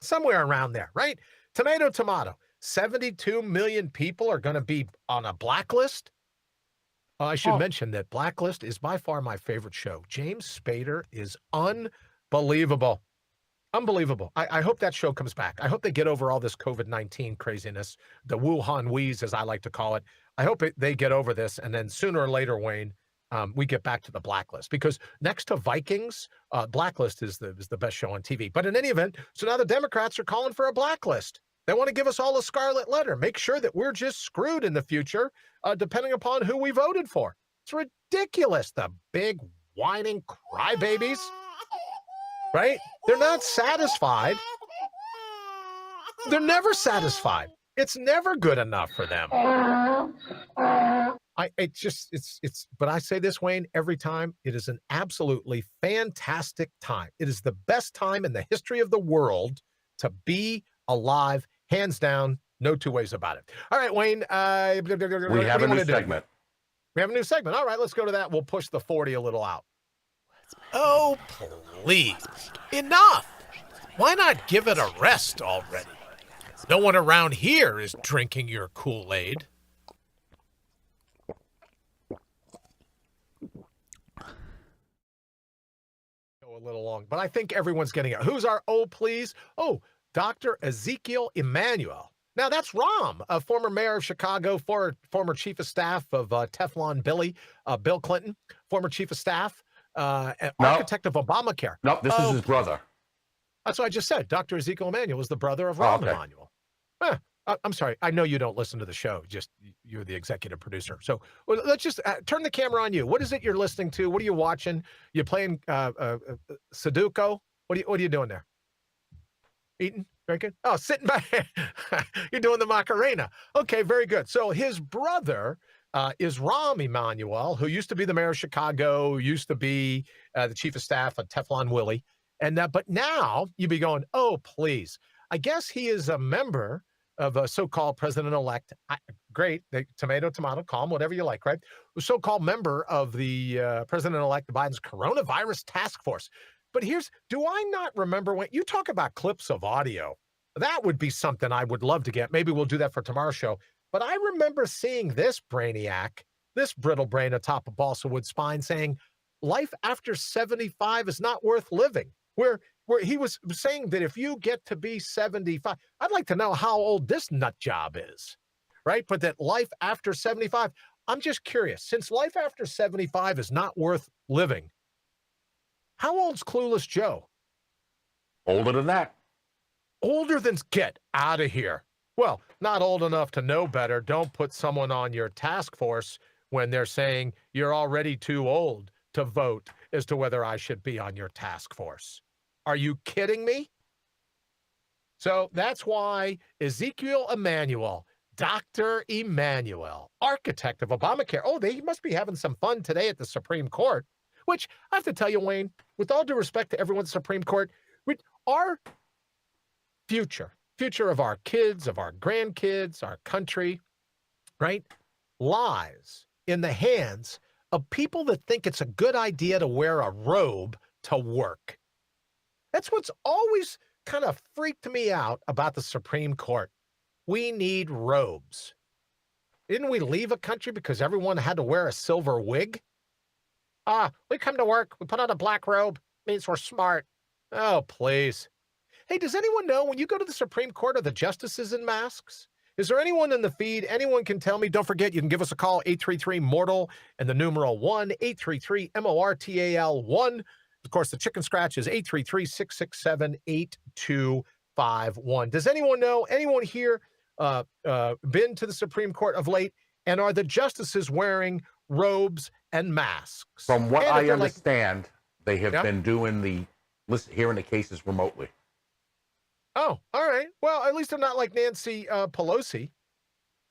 Somewhere around there, right? Tomato. 72 million people are going to be on a blacklist. I should mention that Blacklist is by far my favorite show. James Spader is unbelievable. Unbelievable. I hope that show comes back. I hope they get over all this COVID-19 craziness, the Wuhan wheeze, as I like to call it. I hope they get over this, and then sooner or later, Wayne, we get back to the Blacklist. Because next to Vikings, Blacklist is the best show on TV. But in any event, so now the Democrats are calling for a blacklist. They want to give us all a scarlet letter, make sure that we're just screwed in the future, depending upon who we voted for. It's ridiculous. The big whining crybabies, right? They're not satisfied. They're never satisfied. It's never good enough for them. But I say this, Wayne, every time, it is an absolutely fantastic time. It is the best time in the history of the world to be alive, hands down, no two ways about it. All right, Wayne. We have a new segment. We have a new segment. All right, let's go to that. We'll push the 40 a little out. Oh, please. Enough. Why not give it a rest already? No one around here is drinking your Kool-Aid. Go a little long, but I think everyone's getting it. Who's our please? Oh, Dr. Ezekiel Emanuel. Now, that's Rahm, a former mayor of Chicago, former chief of staff of Teflon Billy, Bill Clinton, former chief of staff, architect of Obamacare. No, this is his brother. That's what I just said. Dr. Ezekiel Emanuel is the brother of Rahm Emanuel. I'm sorry. I know you don't listen to the show. Just you're the executive producer. So let's just turn the camera on you. What is it you're listening to? What are you watching? You playing Sudoku? What are you doing there? Eating? Drinking? Oh, sitting back. You're doing the Macarena. Okay, very good. So his brother is Rahm Emanuel, who used to be the mayor of Chicago, used to be the chief of staff of Teflon Willie. But now you'd be going, oh, please. I guess he is a member of a so-called president-elect. Great. Tomato, calm, whatever you like, right? A so-called member of the president-elect Biden's coronavirus task force. But do I not remember when you talk about clips of audio? That would be something I would love to get. Maybe we'll do that for tomorrow's show. But I remember seeing this brainiac, this brittle brain atop a balsa wood spine saying, life after 75 is not worth living. Where he was saying that if you get to be 75, I'd like to know how old this nut job is, right? But that life after 75, I'm just curious, since life after 75 is not worth living, how old's Clueless Joe? Older than that. Older than, get out of here. Well, not old enough to know better. Don't put someone on your task force when they're saying you're already too old to vote as to whether I should be on your task force. Are you kidding me? So that's why Ezekiel Emanuel, Dr. Emanuel, architect of Obamacare. Oh, they must be having some fun today at the Supreme Court, which I have to tell you, Wayne, with all due respect to everyone at the Supreme Court, our future of our kids, of our grandkids, our country, right, lies in the hands of people that think it's a good idea to wear a robe to work. That's what's always kind of freaked me out about the Supreme Court. We need robes. Didn't we leave a country because everyone had to wear a silver wig? We come to work, we put on a black robe, means we're smart. Oh, please. Hey, does anyone know when you go to the Supreme Court, are the justices in masks? Is there anyone in the feed? Anyone can tell me? Don't forget, you can give us a call, 833-MORTAL and the numeral 1, 833-MORTAL1. Of course, the chicken scratch is 833-667-8251. Does anyone know, anyone here been to the Supreme Court of late? And are the justices wearing robes and masks? From what And if I they're understand, they have been doing hearing the cases remotely. Oh, all right. Well, at least they're not like Nancy Pelosi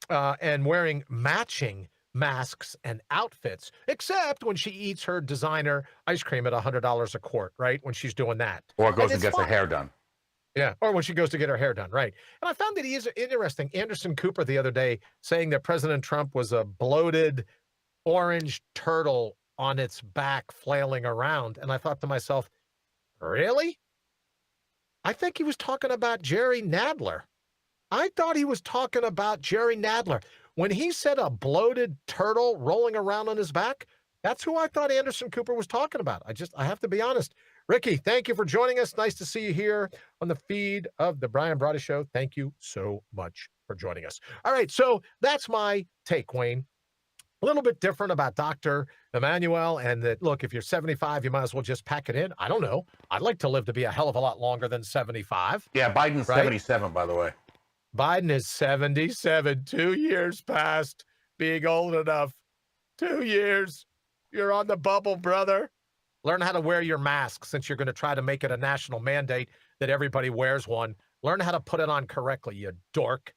and wearing matching masks and outfits, except when she eats her designer ice cream at $100 a quart, right? When she's doing that. Or goes and gets her hair done. Yeah, or when she goes to get her hair done, right. And I found that he is interesting. Anderson Cooper the other day saying that President Trump was a bloated orange turtle on its back flailing around. And I thought to myself, really? I think he was talking about Jerry Nadler. I thought he was talking about Jerry Nadler. When he said a bloated turtle rolling around on his back, that's who I thought Anderson Cooper was talking about. I have to be honest. Ricky, thank you for joining us. Nice to see you here on the feed of the Brian Brawdy Show. Thank you so much for joining us. All right, so that's my take, Wayne. A little bit different about Dr. Emmanuel, and that, look, if you're 75, you might as well just pack it in. I don't know. I'd like to live to be a hell of a lot longer than 75. Yeah, Biden's right? 77, by the way. Biden is 77, 2 years past being old enough. 2 years. You're on the bubble, brother. Learn how to wear your mask since you're going to try to make it a national mandate that everybody wears one. Learn how to put it on correctly, you dork.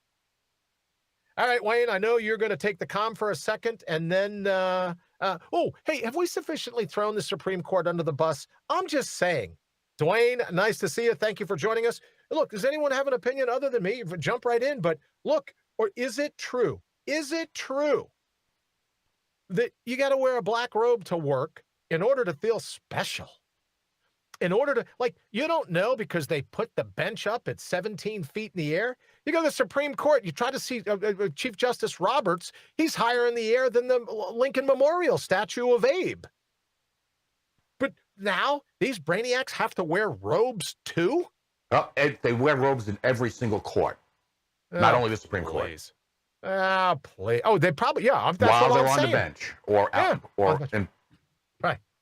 All right, Wayne, I know you're going to take the calm for a second, and then, hey, have we sufficiently thrown the Supreme Court under the bus? I'm just saying. Dwayne, nice to see you. Thank you for joining us. Look, does anyone have an opinion other than me? Jump right in, but look, or is it true? Is it true that you got to wear a black robe to work in order to feel special? In order to, like, you don't know because they put the bench up at 17 feet in the air. You go to the Supreme Court, you try to see Chief Justice Roberts, he's higher in the air than the Lincoln Memorial statue of Abe. But now these brainiacs have to wear robes too? Oh, they wear robes in every single court, not only the Supreme Court. Please. Please. Oh, they probably, yeah. That's while what they're I'm on saying. the bench or out, right.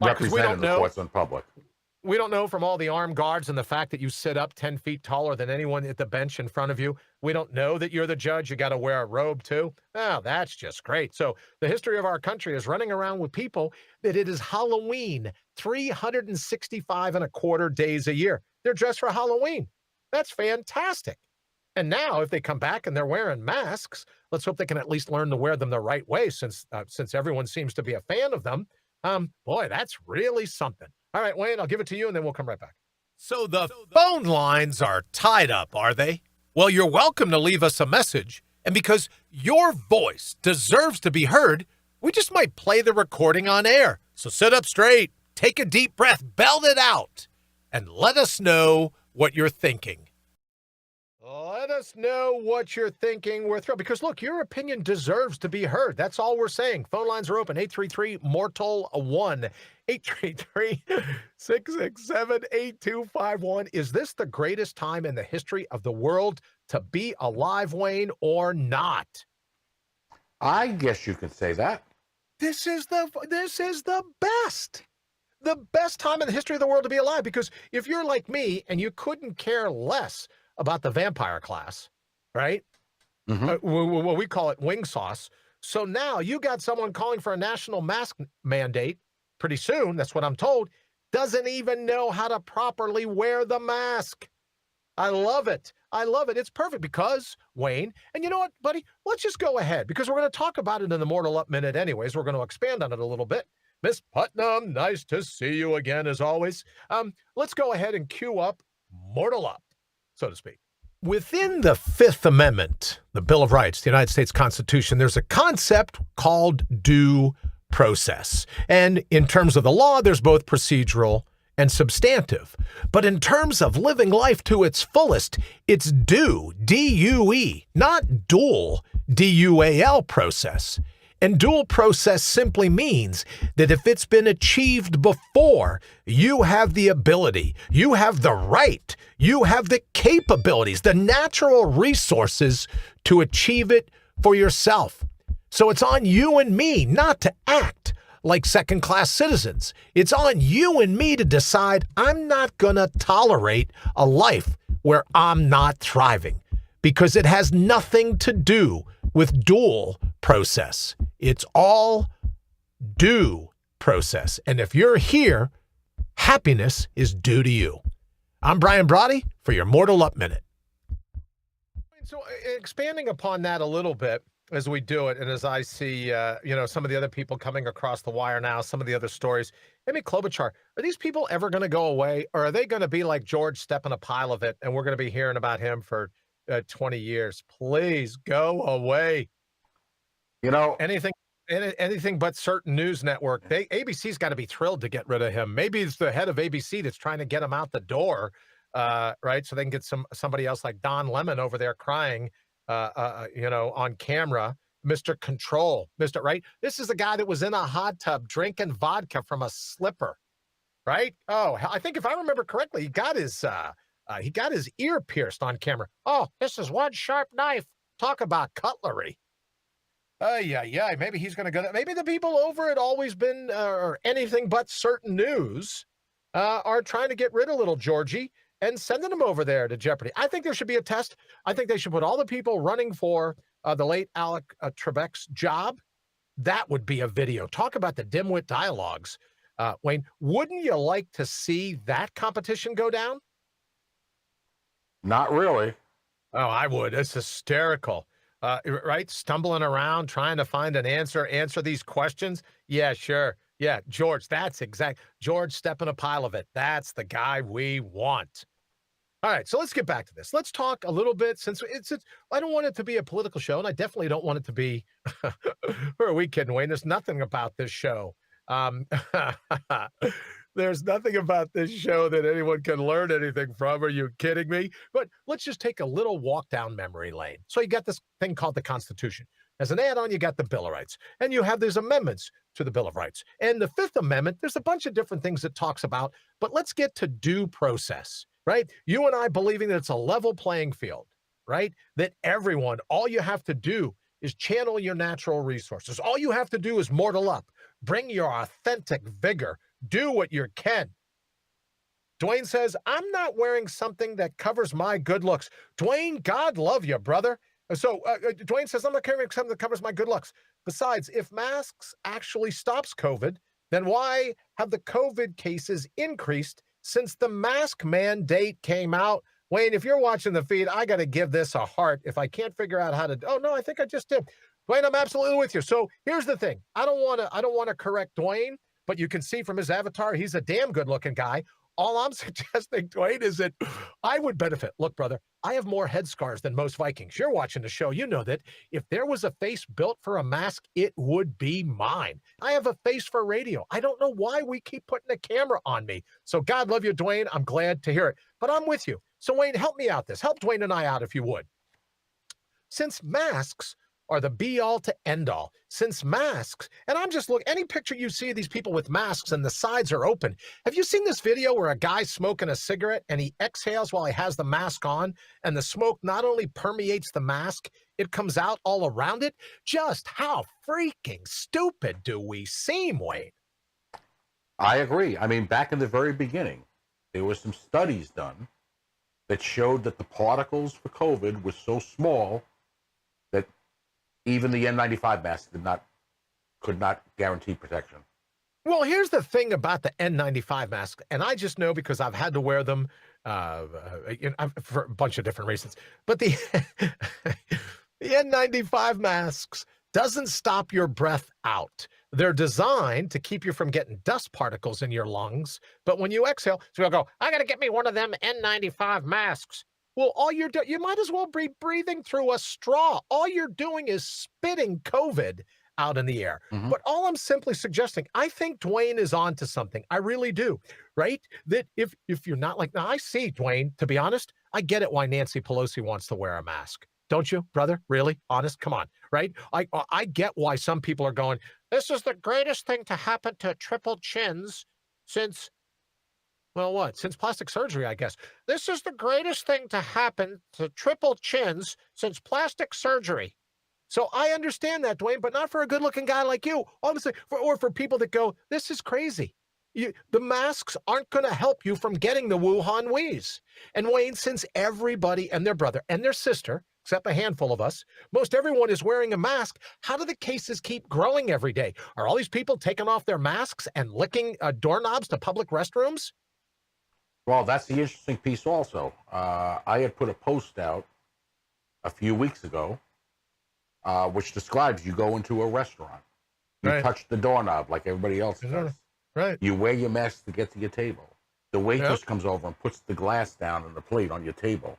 Representing the courts in public. We don't know from all the armed guards and the fact that you sit up 10 feet taller than anyone at the bench in front of you. We don't know that you're the judge. You got to wear a robe too. Oh, that's just great. So the history of our country is running around with people that it is Halloween 365 and a quarter days a year. They're dressed for Halloween. That's fantastic. And now if they come back and they're wearing masks, let's hope they can at least learn to wear them the right way since everyone seems to be a fan of them. Boy, that's really something. All right, Wayne, I'll give it to you, and then we'll come right back. So the phone lines are tied up, are they? Well, you're welcome to leave us a message. And because your voice deserves to be heard, we just might play the recording on air. So sit up straight, take a deep breath, belt it out, and let us know what you're thinking. Let us know what you're thinking. We're thrilled because, look, your opinion deserves to be heard. That's all we're saying. Phone lines are open, 833-MORTAL-1, 833-667-8251. Is this the greatest time in the history of the world to be alive, Wayne, or not? I guess you could say that. This is the best. The best time in the history of the world to be alive, because if you're like me and you couldn't care less about the vampire class, right? Mm-hmm. What we call it wing sauce. So now you got someone calling for a national mask mandate pretty soon, that's what I'm told, doesn't even know how to properly wear the mask. I love it. I love it. It's perfect because, Wayne, and you know what, buddy? Let's just go ahead because we're going to talk about it in the Mortal Up Minute anyways. We're going to expand on it a little bit. Miss Putnam, nice to see you again as always. Let's go ahead and cue up Mortal Up, so to speak. Within the Fifth Amendment, the Bill of Rights, the United States Constitution, there's a concept called due process. And in terms of the law, there's both procedural and substantive. But in terms of living life to its fullest, it's due, D-U-E, not dual, D-U-A-L process. And dual process simply means that if it's been achieved before, you have the ability, you have the right, you have the capabilities, the natural resources to achieve it for yourself. So it's on you and me not to act like second-class citizens. It's on you and me to decide I'm not going to tolerate a life where I'm not thriving. because it has nothing to do with dual process. It's all due process. And if you're here, happiness is due to you. I'm Brian Brawdy for your Mortal Up Minute. So expanding upon that a little bit as we do it, and as I see, some of the other people coming across the wire now, some of the other stories, Amy Klobuchar, are these people ever going to go away, or are they going to be like George Step in a pile of it, and we're going to be hearing about him for 20 years? Please go away. Anything but certain news network. ABC's got to be thrilled to get rid of him. Maybe it's the head of ABC that's trying to get him out the door, right? So they can get somebody else like Don Lemon over there crying, on camera. Mr. Control, right? This is the guy that was in a hot tub drinking vodka from a slipper, right? Oh, I think if I remember correctly, he got his ear pierced on camera. Oh, this is one sharp knife. Talk about cutlery. Yeah. Maybe he's going to go. Maybe the people over at Always Been or Anything But Certain News are trying to get rid of little Georgie and sending him over there to Jeopardy. I think there should be a test. I think they should put all the people running for the late Alec Trebek's job. That would be a video. Talk about the dimwit dialogues. Wayne, wouldn't you like to see that competition go down? Not really. Oh, I would. It's hysterical. Right? Stumbling around, trying to find an answer these questions. Yeah, sure. Yeah, George, George Step in a pile of it. That's the guy we want. All right, so let's get back to this. Let's talk a little bit, since I don't want it to be a political show, and I definitely don't want it to be, who are we kidding, Wayne? There's nothing about this show. There's nothing about this show that anyone can learn anything from. Are you kidding me? But let's just take a little walk down memory lane. So you got this thing called the Constitution. As an add-on, you got the Bill of Rights. And you have these amendments to the Bill of Rights. And the Fifth Amendment, there's a bunch of different things it talks about. But let's get to due process, right? You and I believing that it's a level playing field, right? That everyone, all you have to do is channel your natural resources. All you have to do is mortal up. Bring your authentic vigor. Do what you can. Dwayne says, I'm not wearing something that covers my good looks. Dwayne, God love you, brother. So Dwayne says, I'm not carrying something that covers my good looks. Besides, if masks actually stops COVID, then why have the COVID cases increased since the mask mandate came out? Wayne, if you're watching the feed, I got to give this a heart. If I can't figure out how to, oh no, I think I just did. Dwayne, I'm absolutely with you. So here's the thing. I don't want to correct Dwayne, but you can see from his avatar, he's a damn good looking guy. All I'm suggesting, Dwayne, is that I would benefit. Look, brother, I have more head scars than most Vikings. You're watching the show. You know that if there was a face built for a mask, it would be mine. I have a face for radio. I don't know why we keep putting a camera on me. So God love you, Dwayne. I'm glad to hear it. But I'm with you. So Wayne, help me out this. Help Dwayne and I out if you would. Since masks are the be-all to end-all, since masks, and I'm just looking, any picture you see of these people with masks and the sides are open. Have you seen this video where a guy's smoking a cigarette and he exhales while he has the mask on, and the smoke not only permeates the mask, it comes out all around it? Just how freaking stupid do we seem, Wayne? I agree. I mean, back in the very beginning, there were some studies done that showed that the particles for COVID were so small that even the N95 mask could not guarantee protection. Well, here's the thing about the N95 mask, and I just know because I've had to wear them for a bunch of different reasons. But the N95 masks doesn't stop your breath out. They're designed to keep you from getting dust particles in your lungs. But when you exhale, so you'll go, I got to get me one of them N95 masks. Well, all you're doing, you might as well be breathing through a straw. All you're doing is spitting COVID out in the air. Mm-hmm. But all I'm simply suggesting, I think Dwayne is onto something. I really do, right? That if you're not like, now I see, Dwayne, to be honest, I get it why Nancy Pelosi wants to wear a mask. Don't you, brother? Really? Honest? Come on, right? I get why some people are going, this is the greatest thing to happen to triple chins since, well, what? Since plastic surgery, I guess. This is the greatest thing to happen to triple chins since plastic surgery. So I understand that, Dwayne, but not for a good-looking guy like you. Obviously, or for people that go, this is crazy. The masks aren't going to help you from getting the Wuhan wheeze. And Wayne, since everybody and their brother and their sister except a handful of us. Most everyone is wearing a mask. How do the cases keep growing every day? Are all these people taking off their masks and licking doorknobs to public restrooms? Well, that's the interesting piece also. I had put a post out a few weeks ago, which describes you go into a restaurant. You Right. touch the doorknob like everybody else does. Right. You wear your mask to get to your table. The waitress comes over and puts the glass down on the plate on your table.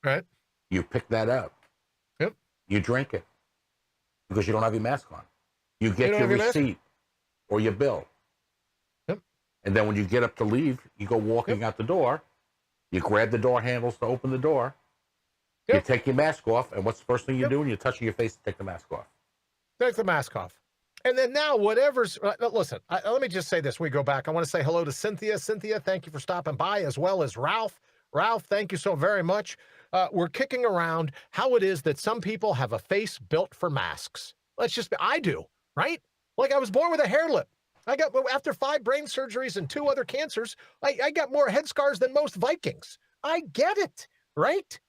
Right. You pick that up. Yep. You drink it because you don't have your mask on. You get your receipt or your bill. Yep. And then when you get up to leave, you go walking out the door. You grab the door handles to open the door. Yep. You take your mask off, and what's the first thing you do when you're touching your face to take the mask off? Take the mask off. And then now, whatever's, listen, let me just say this. We go back. I want to say hello to Cynthia. Cynthia, thank you for stopping by, as well as Ralph. Ralph, thank you so very much. We're kicking around how it is that some people have a face built for masks. I do, right? Like I was born with a hair lip. After 5 brain surgeries and 2 other cancers, I got more head scars than most Vikings. I get it, right?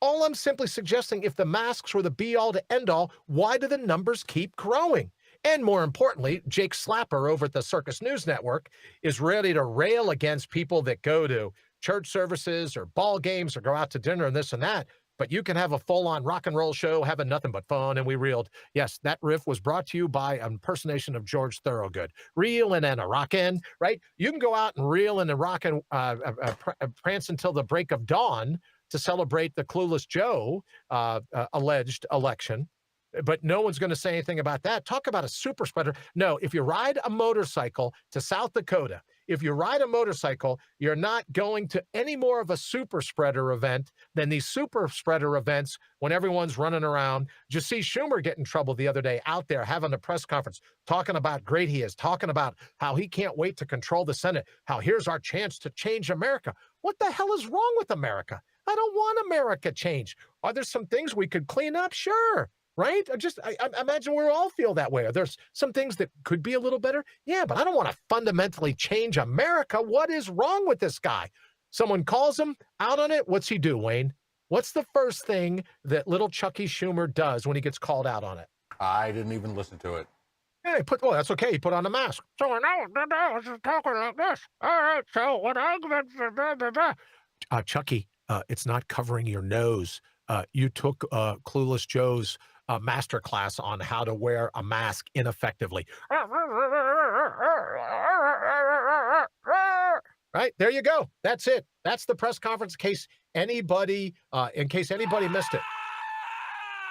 All I'm simply suggesting, if the masks were the be-all to end-all, why do the numbers keep growing? And more importantly, Jake Slapper over at the Circus News Network is ready to rail against people that go to church services or ball games or go out to dinner and this and that. But you can have a full-on rock and roll show having nothing but fun, and we reeled. Yes, that riff was brought to you by an impersonation of George Thorogood. Reelin' and a rockin', right? You can go out and reel and rockin', prance until the break of dawn to celebrate the Clueless Joe alleged election. But no one's going to say anything about that. Talk about a super spreader. No, if you ride a motorcycle to South Dakota, if you ride a motorcycle, you're not going to any more of a super spreader event than these super spreader events when everyone's running around. Did you see Schumer get in trouble the other day out there having a press conference, talking about great he is, talking about how he can't wait to control the Senate, how here's our chance to change America. What the hell is wrong with America? I don't want America changed. Are there some things we could clean up? Sure. Right? I imagine we all feel that way. There's some things that could be a little better. Yeah, but I don't want to fundamentally change America. What is wrong with this guy? Someone calls him out on it. What's he do, Wayne? What's the first thing that little Chucky Schumer does when he gets called out on it? I didn't even listen to it. Yeah, that's okay. He put on a mask. So I was just talking like this. All right, so what Chucky, it's not covering your nose. You took Clueless Joe's master class on how to wear a mask ineffectively. Right, there you go. That's it. That's the press conference in case anybody missed it.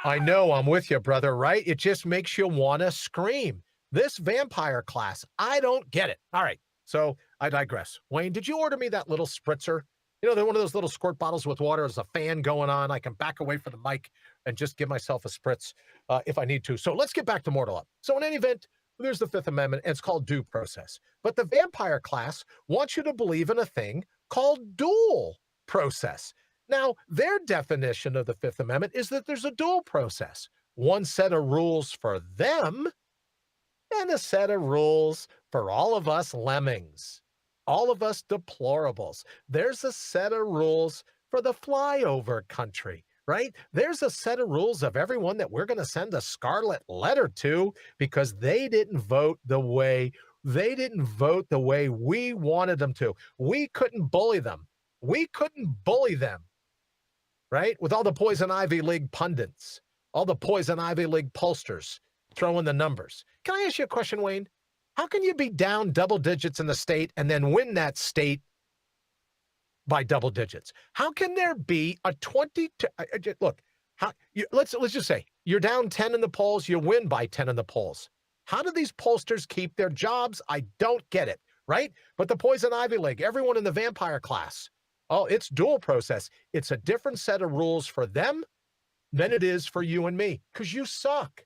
I know, I'm with you, brother, right? It just makes you want to scream. This vampire class, I don't get it. All right, so I digress. Wayne, did you order me that little spritzer? You know, they're one of those little squirt bottles with water. There's a fan going on. I can back away from the mic and just give myself a spritz if I need to. So let's get back to Mortal Up. So in any event, there's the Fifth Amendment, and it's called due process. But the vampire class wants you to believe in a thing called dual process. Now, their definition of the Fifth Amendment is that there's a dual process. One set of rules for them and a set of rules for all of us lemmings. All of us deplorables. There's a set of rules for the flyover country, right? There's a set of rules of everyone that we're going to send a scarlet letter to because they didn't vote the way we wanted them to. We couldn't bully them. Right? With all the Poison Ivy League pundits, all the Poison Ivy League pollsters throwing the numbers. Can I ask you a question, Wayne? How can you be down double digits in the state and then win that state by double digits? How can there be a 22? Look, let's just say you're down 10 in the polls, you win by 10 in the polls. How do these pollsters keep their jobs? I don't get it, right? But the Poison Ivy League, everyone in the vampire class, oh, it's dual process. It's a different set of rules for them than it is for you and me because you suck.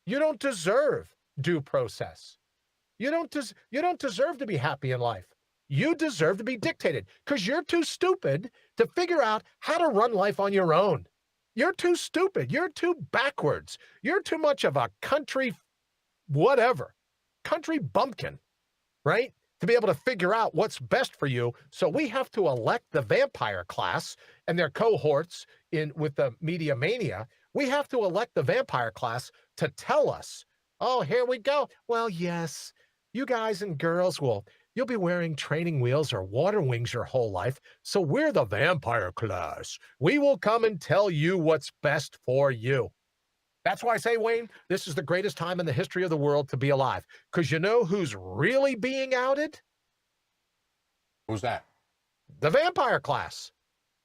You don't deserve due process. You don't deserve to be happy in life. You deserve to be dictated because you're too stupid to figure out how to run life on your own. You're too stupid. You're too backwards. You're too much of a country bumpkin, right? to be able to figure out what's best for you. So we have to elect the vampire class and their cohorts with the media mania. We have to elect the vampire class to tell us, oh, here we go. Well, yes, you guys and girls you'll be wearing training wheels or water wings your whole life. So we're the vampire class. We will come and tell you what's best for you. That's why I say, Wayne, this is the greatest time in the history of the world to be alive. Because you know who's really being outed? Who's that? The vampire class,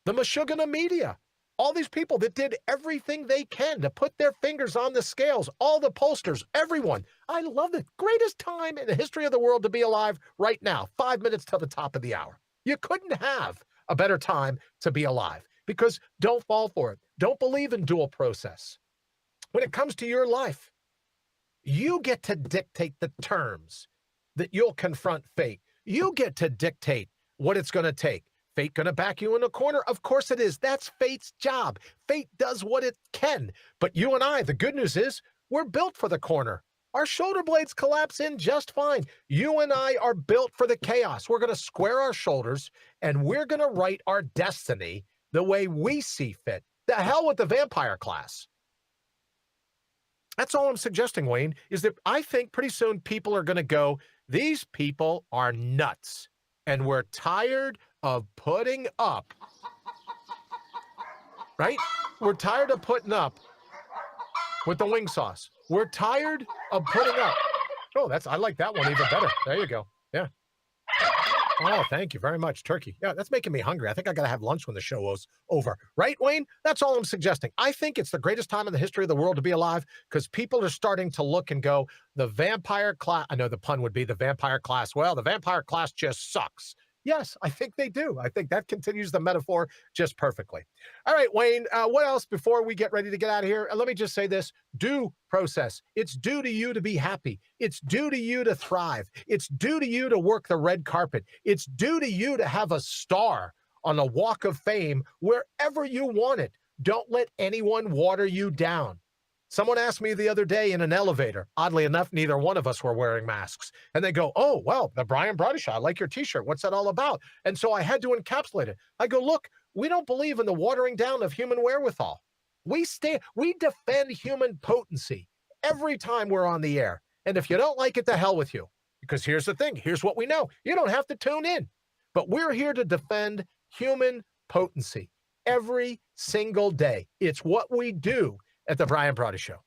the Meshuggah media, all these people that did everything they can to put their fingers on the scales, all the pollsters, everyone. I love it. Greatest time in the history of the world to be alive right now, 5 minutes till the top of the hour. You couldn't have a better time to be alive because don't fall for it. Don't believe in dual process. When it comes to your life, you get to dictate the terms that you'll confront fate. You get to dictate what it's going to take. Fate going to back you in a corner? Of course it is. That's fate's job. Fate does what it can. But you and I, the good news is, we're built for the corner. Our shoulder blades collapse in just fine. You and I are built for the chaos. We're going to square our shoulders, and we're going to write our destiny the way we see fit. The hell with the vampire class. That's all I'm suggesting, Wayne, is that I think pretty soon people are going to go, these people are nuts, and we're tired of putting up, right? We're tired of putting up with the wing sauce. We're tired of putting up. Oh, I like that one even better. There you go. Yeah. Oh, thank you very much, turkey. Yeah, that's making me hungry. I think I got to have lunch when the show is over. Right, Wayne? That's all I'm suggesting. I think it's the greatest time in the history of the world to be alive because people are starting to look and go, the vampire class, I know the pun would be the vampire class. Well, the vampire class just sucks. Yes, I think they do. I think that continues the metaphor just perfectly. All right, Wayne, what else before we get ready to get out of here? Let me just say this. Due process. It's due to you to be happy. It's due to you to thrive. It's due to you to work the red carpet. It's due to you to have a star on a walk of fame wherever you want it. Don't let anyone water you down. Someone asked me the other day in an elevator, oddly enough, neither one of us were wearing masks. And they go, oh, well, the Brian Brawdy Show, I like your t-shirt. What's that all about? And so I had to encapsulate it. I go, look, we don't believe in the watering down of human wherewithal. We defend human potency every time we're on the air. And if you don't like it, to hell with you. Because here's the thing. Here's what we know. You don't have to tune in. But we're here to defend human potency every single day. It's what we do at the Brian Brawdy Show,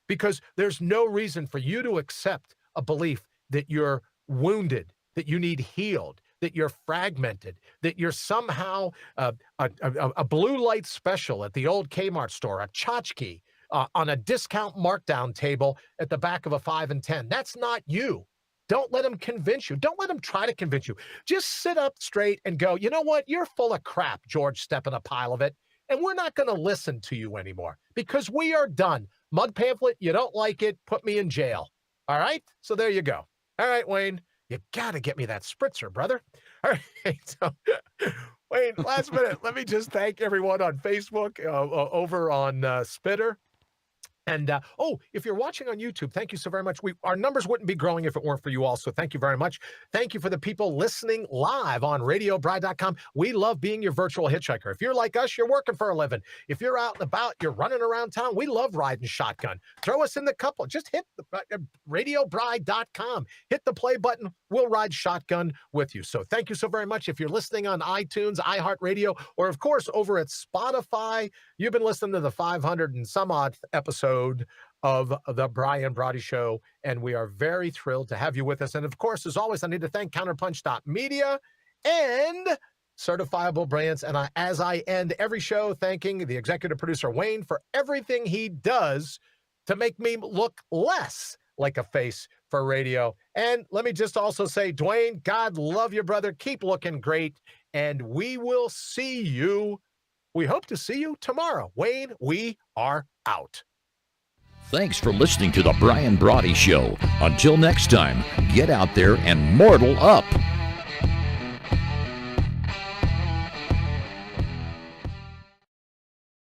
because there's no reason for you to accept a belief that you're wounded, that you need healed, that you're fragmented, that you're somehow a blue light special at the old Kmart store, a tchotchke on a discount markdown table at the back of a 5 and 10. That's not you. Don't let them convince you. Don't let them try to convince you. Just sit up straight and go, you know what? You're full of crap, George. Step in a pile of it. And we're not going to listen to you anymore because we are done. Mud pamphlet, you don't like it, put me in jail. All right? So there you go. All right, Wayne, you got to get me that spritzer, brother. All right. So, Wayne, last minute, let me just thank everyone on Facebook, over on Spitter. And, if you're watching on YouTube, thank you so very much. Our numbers wouldn't be growing if it weren't for you all, so thank you very much. Thank you for the people listening live on RadioBride.com. We love being your virtual hitchhiker. If you're like us, you're working for a living. If you're out and about, you're running around town, we love riding shotgun. Throw us in the couple. Just hit RadioBride.com. Hit the play button. We'll ride shotgun with you. So thank you so very much. If you're listening on iTunes, iHeartRadio, or, of course, over at Spotify, you've been listening to the 500 and some odd episode of the Brian Brawdy Show, and we are very thrilled to have you with us. And of course, as always, I need to thank Counterpunch.media and Certifiable Brands. And as I end every show, thanking the executive producer, Wayne, for everything he does to make me look less like a face for radio. And let me just also say, Dwayne, God love you, brother. Keep looking great. And we will see you. We hope to see you tomorrow. Wayne, we are out. Thanks for listening to The Brian Brawdy Show. Until next time, get out there and mortal up.